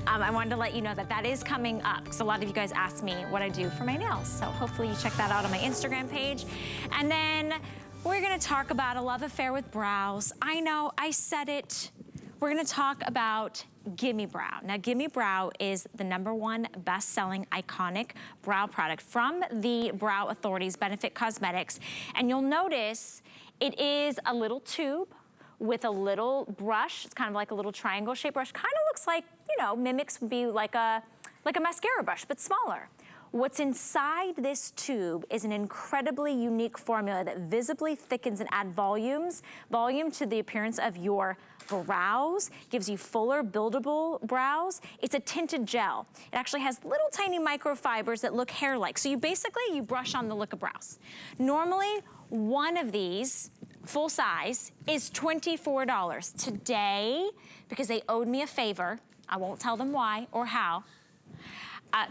I wanted to let you know that that is coming up, because a lot of you guys ask me what I do for my nails. So hopefully you check that out on my Instagram page. And then we're gonna talk about a love affair with brows. I know, I said it. We're gonna talk about Gimme Brow. Now, Gimme Brow is the #1 best-selling iconic brow product from the brow authorities, Benefit Cosmetics. And you'll notice it is a little tube with a little brush. It's kind of like a little triangle shaped brush. Kind of looks like, you know, mimics would be like a mascara brush, but smaller. What's inside this tube is an incredibly unique formula that visibly thickens and adds volume to the appearance of your brows, gives you fuller, buildable brows. It's a tinted gel. It actually has little tiny microfibers that look hair-like. So you brush on the look of brows. Normally, one of these, full size, is $24. Today, because they owed me a favor, I won't tell them why or how,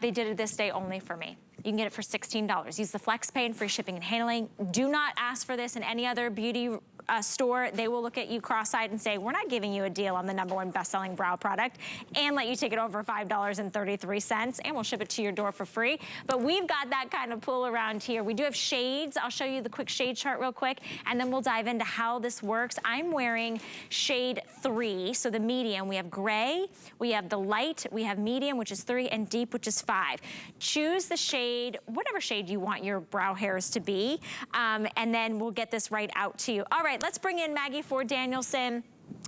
they did it this day only for me. You can get it for $16. Use the FlexPay and free shipping and handling. Do not ask for this in any other beauty store. They will look at you cross-eyed and say, we're not giving you a deal on the #1 best-selling brow product, and let you take it over $5.33, and we'll ship it to your door for free. But we've got that kind of pull around here. We do have shades. I'll show you the quick shade chart real quick, and then we'll dive into how this works. I'm wearing shade 3, so the medium. We have gray, we have the light, we have medium, which is 3, and deep, which is 5. Choose the shade, whatever shade you want your brow hairs to be, and then we'll get this right out to you. All right, let's bring in Maggie Ford Danielson.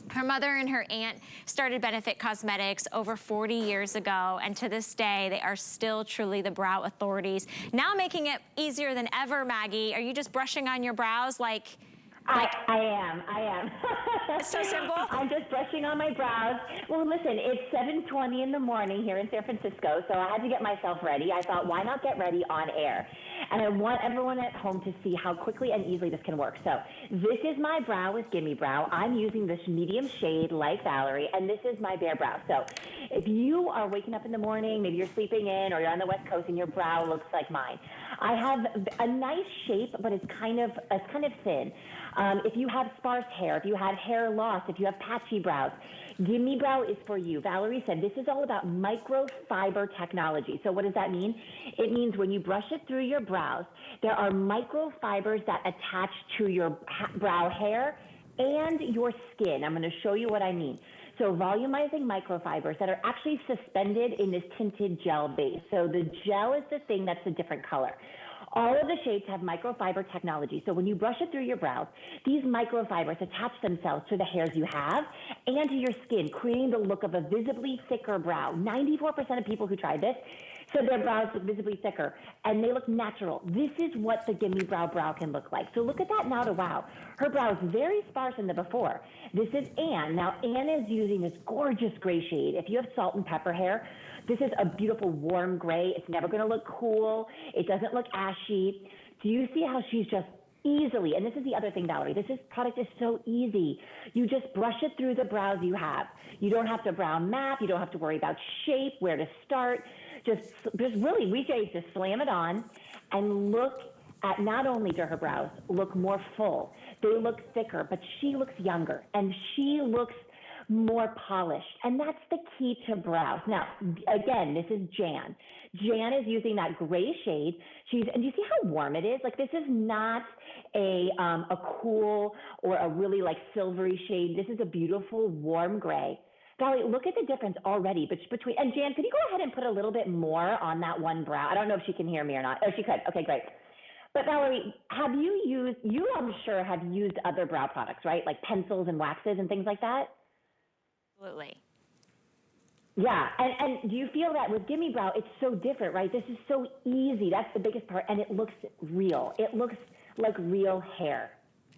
Her mother and her aunt started Benefit Cosmetics over 40 years ago, and to this day, they are still truly the brow authorities. Now making it easier than ever, Maggie. Are you just brushing on your brows like I am. It's so simple. I'm just brushing on my brows. Well, listen, it's 7:20 in the morning here in San Francisco, so I had to get myself ready. I thought, why not get ready on air? And I want everyone at home to see how quickly and easily this can work. So this is my brow with Gimme Brow. I'm using this medium shade like Valerie, and this is my bare brow. So if you are waking up in the morning, maybe you're sleeping in, or you're on the West Coast and your brow looks like mine, I have a nice shape, but it's kind of thin. If you have sparse hair, if you had hair loss, if you have patchy brows, Gimme Brow is for you. Valerie said this is all about microfiber technology. So what does that mean? It means when you brush it through your brows, there are microfibers that attach to your brow hair and your skin. I'm going to show you what I mean. So volumizing microfibers that are actually suspended in this tinted gel base. So the gel is the thing that's a different color. All of the shades have microfiber technology. So when you brush it through your brows, these microfibers attach themselves to the hairs you have and to your skin, creating the look of a visibly thicker brow. 94% of people who tried this said their brows look visibly thicker, and they look natural. This is what the Gimme brow can look like. So look at that now to wow. Her brow is very sparse in the before. This is Anne. Now, Anne is using this gorgeous gray shade. If you have salt and pepper hair, this is a beautiful warm gray. It's never going to look cool. It doesn't look ashy. Do you see how she's just easily, and this is the other thing, Valerie, this product is so easy. You just brush it through the brows you have. You don't have to brow map. You don't have to worry about shape, where to start. Just really, we say just slam it on and look at, not only do her brows look more full, they look thicker, but she looks younger and she looks more polished. And that's the key to brows. Now, again, this is Jan. Jan is using that gray shade. And you see how warm it is? Like, this is not a cool or a really like silvery shade. This is a beautiful warm gray. Valerie, look at the difference already between, and Jan, could you go ahead and put a little bit more on that one brow? I don't know if she can hear me or not. Oh, she could. Okay, great. But Valerie, I'm sure have used other brow products, right? Like pencils and waxes and things like that? Absolutely. Yeah, and do you feel that with Gimme Brow, it's so different, right? This is so easy. That's the biggest part, and it looks real. It looks like real hair.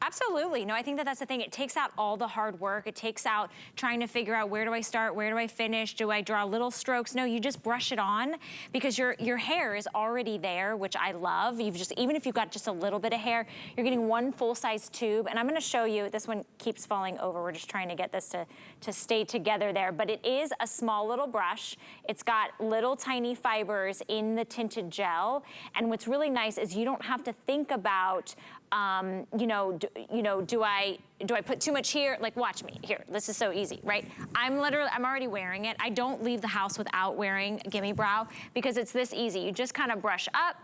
Absolutely. No, I think that's the thing. It takes out all the hard work. It takes out trying to figure out, where do I start? Where do I finish? Do I draw little strokes? No, you just brush it on because your hair is already there, which I love. Even if you've got just a little bit of hair, you're getting one full-size tube. And I'm going to show you, this one keeps falling over. We're just trying to get this to stay together there. But it is a small little brush. It's got little tiny fibers in the tinted gel. And what's really nice is you don't have to think about do I put too much here? Like, watch me here. This is so easy, right? I'm already wearing it. I don't leave the house without wearing Gimme Brow because it's this easy. You just kind of brush up.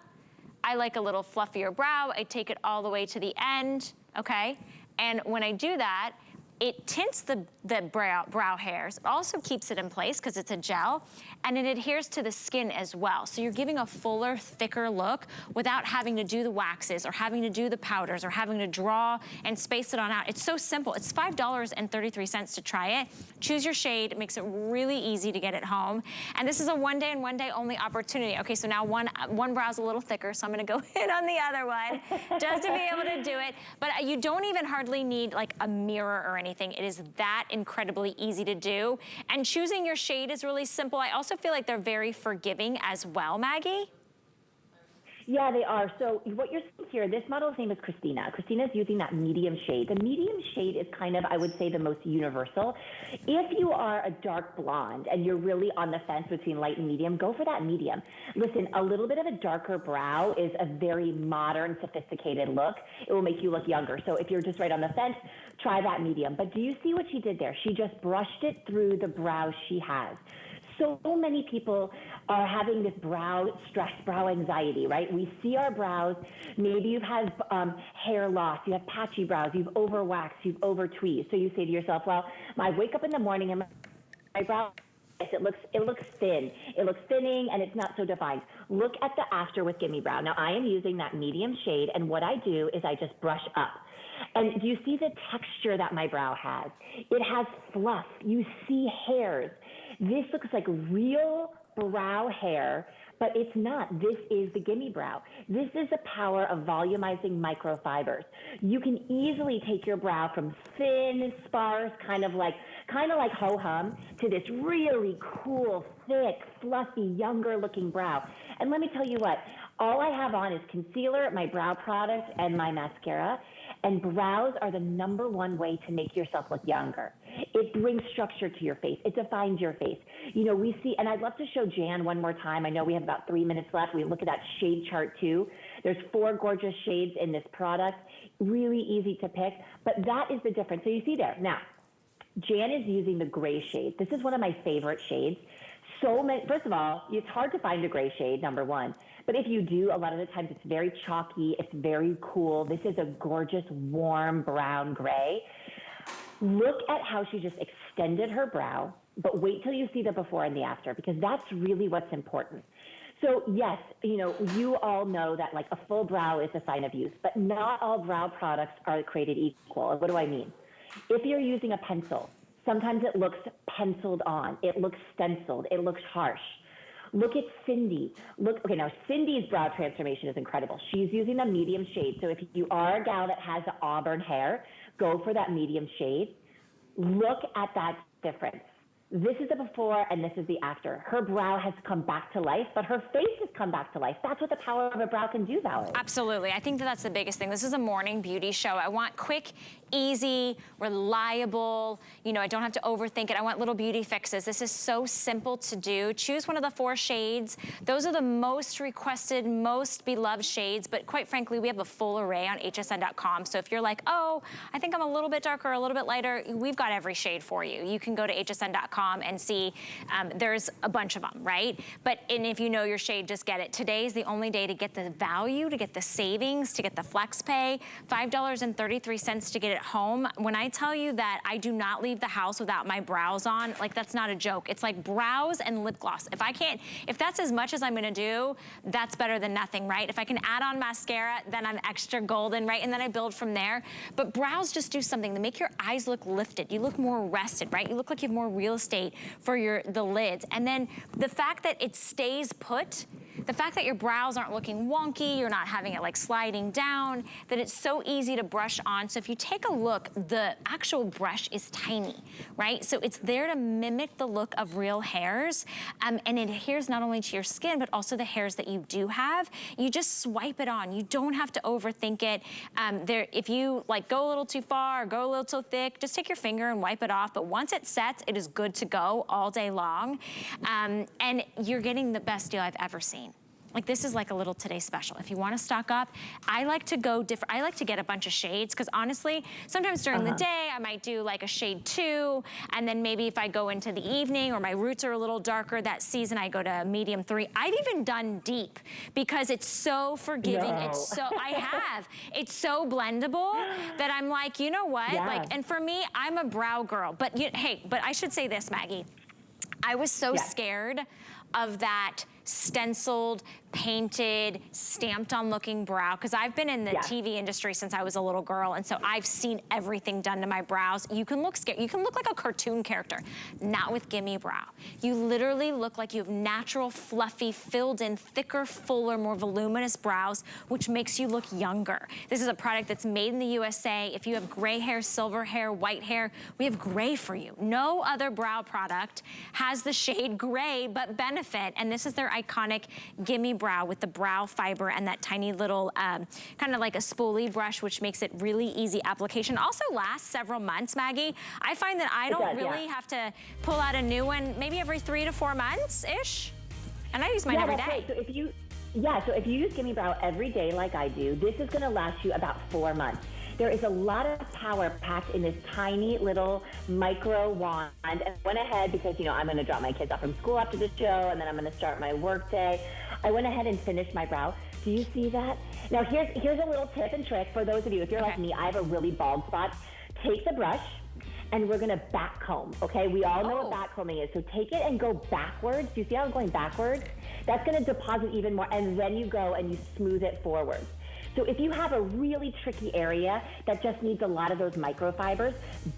I like a little fluffier brow. I take it all the way to the end, okay? And when I do that, it tints the brow hairs. It also keeps it in place because it's a gel, and it adheres to the skin as well. So you're giving a fuller, thicker look without having to do the waxes or having to do the powders or having to draw and space it on out. It's so simple. It's $5.33 to try it. Choose your shade. It makes it really easy to get it home. And this is a one day and one day only opportunity. Okay, so now one brow's a little thicker, so I'm gonna go in on the other one just to be able to do it. But you don't even hardly need like a mirror or anything. It is that incredibly easy to do. And choosing your shade is really simple. I also feel like they're very forgiving as well, Maggie. Yeah, they are. So what you're seeing here, this model's name is Christina. Christina's using that medium shade. The medium shade is kind of, I would say, the most universal. If you are a dark blonde and you're really on the fence between light and medium, go for that medium. Listen, a little bit of a darker brow is a very modern, sophisticated look. It will make you look younger. So if you're just right on the fence, try that medium. But do you see what she did there? She just brushed it through the brow she has. So many people are having this brow stress, brow anxiety, right? We see our brows. Maybe you've had hair loss, you have patchy brows, you've overwaxed, you've over-tweezed. So you say to yourself, well, I wake up in the morning and my brow, it looks thin. It looks thinning and it's not so defined. Look at the after with Gimme Brow. Now I am using that medium shade, and what I do is I just brush up. And do you see the texture that my brow has? It has fluff. You see hairs. This looks like real brow hair, but it's not. This is the Gimme Brow. This is the power of volumizing microfibers. You can easily take your brow from thin, sparse, kind of like ho-hum, to this really cool, thick, fluffy, younger looking brow. And let me tell you what, all I have on is concealer, my brow product, and my mascara. And brows are the #1 way to make yourself look younger. It brings structure to your face. It defines your face. You know, we see, and I'd love to show Jan one more time. I know we have about 3 minutes left. We look at that shade chart too. There's 4 gorgeous shades in this product. Really easy to pick, but that is the difference. So you see there. Now, Jan is using the gray shade. This is one of my favorite shades. So many, first of all, it's hard to find a gray shade, #1. But if you do, a lot of the times it's very chalky, it's very cool. This is a gorgeous, warm brown gray. Look at how she just extended her brow, but wait till you see the before and the after, because that's really what's important. So yes, you know, you all know that like a full brow is a sign of youth, but not all brow products are created equal. What do I mean? If you're using a pencil, sometimes it looks penciled on, it looks stenciled, it looks harsh. Look at Cindy. Okay, now Cindy's brow transformation is incredible. She's using the medium shade. So if you are a gal that has the auburn hair, go for that medium shade. Look at that difference. This is the before and this is the after. Her brow has come back to life, but her face has come back to life. That's what the power of a brow can do, Valerie. Absolutely. I think that that's the biggest thing. This is a morning beauty show. I want quick, easy, reliable, you know, I don't have to overthink it. I want little beauty fixes. This is so simple to do. Choose one of the 4 shades. Those are the most requested, most beloved shades, but quite frankly, we have a full array on hsn.com. So if you're like, oh, I think I'm a little bit darker, a little bit lighter, we've got every shade for you. You can go to hsn.com and see there's a bunch of them, right? And if you know your shade, just get it. Today's the only day to get the value, to get the savings, to get the flex pay, $5.33 to get it home. When I tell you that I do not leave the house without my brows on, like that's not a joke. It's like brows and lip gloss. If that's as much as I'm gonna do, that's better than nothing, right? If I can add on mascara, then I'm extra golden, right? And then I build from there. But brows just do something. They make your eyes look lifted. You look more rested, right? You look like you have more real estate for the lids. And then the fact that it stays put, the fact that your brows aren't looking wonky, you're not having it like sliding down, that it's so easy to brush on. So if you take a look, the actual brush is tiny, right? So it's there to mimic the look of real hairs. And it adheres not only to your skin, but also the hairs that you do have. You just swipe it on. You don't have to overthink it. If you like go a little too far or go a little too thick, just take your finger and wipe it off. But once it sets, it is good to go all day long. And you're getting the best deal I've ever seen. Like this is like a little today special. If you want to stock up, I like to go different. I like to get a bunch of shades because honestly, sometimes during the day I might do like a shade 2, and then maybe if I go into the evening or my roots are a little darker that season, I go to medium 3. I've even done deep because it's so forgiving. No. It's so it's so blendable that I'm like, you know what? Yes. Like, and for me, I'm a brow girl. But hey, but I should say this, Maggie. I was so scared of that stenciled, painted, stamped on looking brow, because I've been in the TV industry since I was a little girl, and so I've seen everything done to my brows. You can look scared. You can look like a cartoon character. Not with Gimme Brow. You literally look like you have natural, fluffy, filled in, thicker, fuller, more voluminous brows, which makes you look younger. This is a product that's made in the USA. If you have gray hair, silver hair, white hair, we have gray for you. No other brow product has the shade gray but benefit, and this is their iconic Gimme Brow with the brow fiber and that tiny little kind of like a spoolie brush, which makes it really easy application. Also lasts several months, Maggie. I find that I don't really have to pull out a new one maybe every 3 to 4 months-ish. And I use mine every day. Right. So if you use Gimme Brow every day like I do, this is gonna last you about 4 months. There is a lot of power packed in this tiny little micro wand. And I went ahead because, you know, I'm going to drop my kids off from school after the show, and then I'm going to start my work day. I went ahead and finished my brow. Do you see that? Now, here's a little tip and trick for those of you. If you're like me, I have a really bald spot. Take the brush, and we're going to back comb, okay? We all know what back combing is. So take it and go backwards. Do you see how I'm going backwards? That's going to deposit even more, and then you go and you smooth it forward. So if you have a really tricky area that just needs a lot of those microfibers,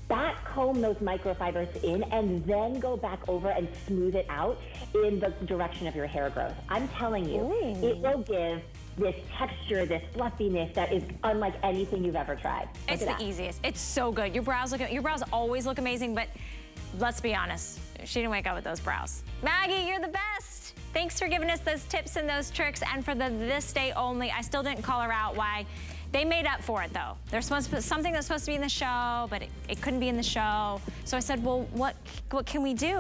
back comb those microfibers in and then go back over and smooth it out in the direction of your hair growth. I'm telling you, it will give this texture, this fluffiness that is unlike anything you've ever tried. It's the easiest. It's so good. Your brows always look amazing, but let's be honest, she didn't wake up with those brows. Maggie, you're the best. Thanks for giving us those tips and those tricks, and for the this day only, I still didn't call her out why. They made up for it though. There's supposed to be something that's supposed to be in the show, but it couldn't be in the show. So I said, well, what can we do?